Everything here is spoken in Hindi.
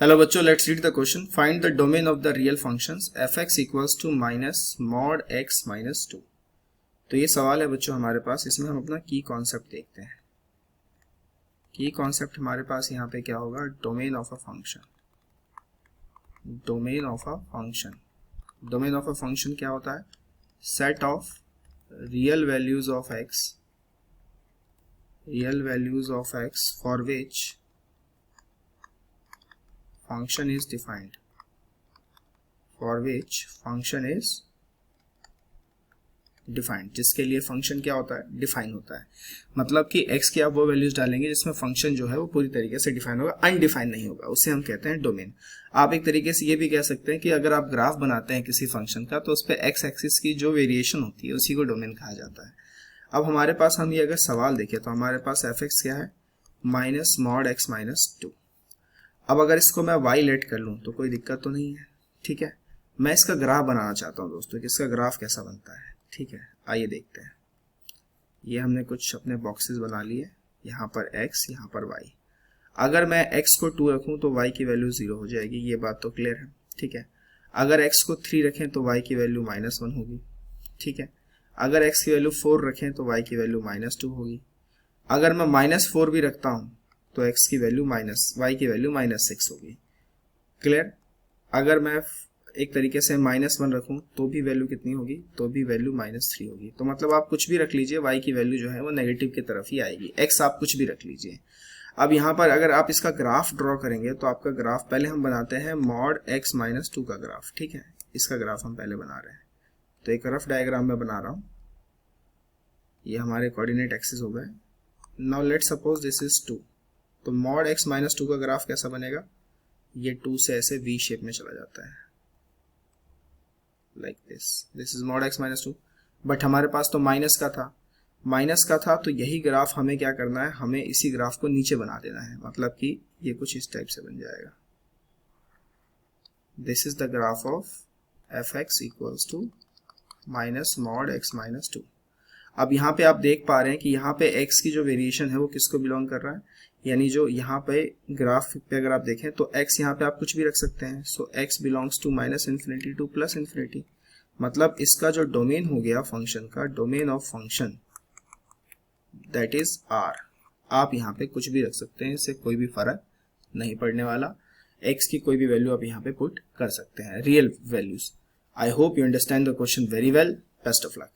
हेलो बच्चों, let's read the question. Find the domain of the real functions f(x) equals to minus mod x minus 2. तो ये सवाल है बच्चों हमारे पास. इसमें हम अपना की कॉन्सेप्ट देखते हैं. की कॉन्सेप्ट हमारे पास यहाँ पे क्या होगा? Domain of a function. Domain of a function. Domain of a function क्या होता है? Set of real values of x, real values of x for which function is defined, for which function is defined, जिसके लिए फंक्शन क्या होता है? डिफाइन होता है. मतलब कि x की आप वो वैल्यूज डालेंगे जिसमें फंक्शन जो है वो पूरी तरीके से डिफाइन होगा, अनडिफाइन नहीं होगा. उसे हम कहते हैं डोमेन. आप एक तरीके से ये भी कह सकते हैं कि अगर आप ग्राफ बनाते हैं किसी फंक्शन का तो उस पर एक्स एक्सिस की जो वेरिएशन होती है उसी को डोमेन कहा जाता है. अब हमारे पास हम ये अगर सवाल देखें तो हमारे पास एफ एक्स क्या है? Minus mod x minus 2. अब अगर इसको मैं y लेट कर लूँ तो कोई दिक्कत तो नहीं है. ठीक है, मैं इसका ग्राफ बनाना चाहता हूँ दोस्तों कि इसका ग्राफ कैसा बनता है. ठीक है, आइए देखते हैं. ये हमने कुछ अपने बॉक्सेस बना लिए. यहाँ पर x, यहाँ पर y. अगर मैं x को 2 रखूँ तो y की वैल्यू 0 हो जाएगी. ये बात तो क्लियर है. ठीक है, अगर x को 3 रखें तो y की वैल्यू -1 होगी. ठीक है, अगर x की वैल्यू 4 रखें तो y की वैल्यू -2 होगी. अगर मैं -4 भी रखता हूँ तो x की वैल्यू y की वैल्यू -6 होगी. क्लियर? अगर मैं एक तरीके से -1 रखूं तो भी वैल्यू कितनी होगी? तो भी वैल्यू -3 होगी. तो मतलब आप कुछ भी रख लीजिए, y की वैल्यू जो है वो नेगेटिव की तरफ ही आएगी. x आप कुछ भी रख लीजिए. अब यहाँ पर अगर आप इसका ग्राफ ड्रॉ करेंगे तो आपका ग्राफ पहले हम बनाते हैं मॉड x माइनस 2 का ग्राफ. ठीक है, इसका ग्राफ हम पहले बना रहे हैं. तो एक रफ डायग्राम में बना रहा हूँ. ये हमारे कोऑर्डिनेट एक्सिस हो गए. Now let suppose this is 2. तो मॉड x माइनस 2 का ग्राफ कैसा बनेगा? ये 2 से ऐसे v शेप में चला जाता है, like this is mod x minus 2. But हमारे पास तो माइनस का था तो यही ग्राफ हमें क्या करना है? हमें इसी ग्राफ को नीचे बना देना है. मतलब कि ये कुछ इस टाइप से बन जाएगा. This is the graph of F X equals to minus mod x minus 2. अब यहाँ पे आप देख पा रहे हैं कि यहाँ पे x की जो वेरिएशन है वो किसको बिलोंग कर रहा है? यानी जो यहाँ पे ग्राफ पे अगर आप देखें तो x यहाँ पे आप कुछ भी रख सकते हैं. सो x बिलोंग्स टू -∞ टू +∞. मतलब इसका जो डोमेन हो गया फंक्शन का, domain of function that is r. आप यहाँ पे कुछ भी रख सकते हैं, इससे कोई भी फर्क नहीं पड़ने वाला. x की कोई भी वैल्यू आप यहाँ पे पुट कर सकते हैं, real values. I hope you understand the question very well. Best of luck.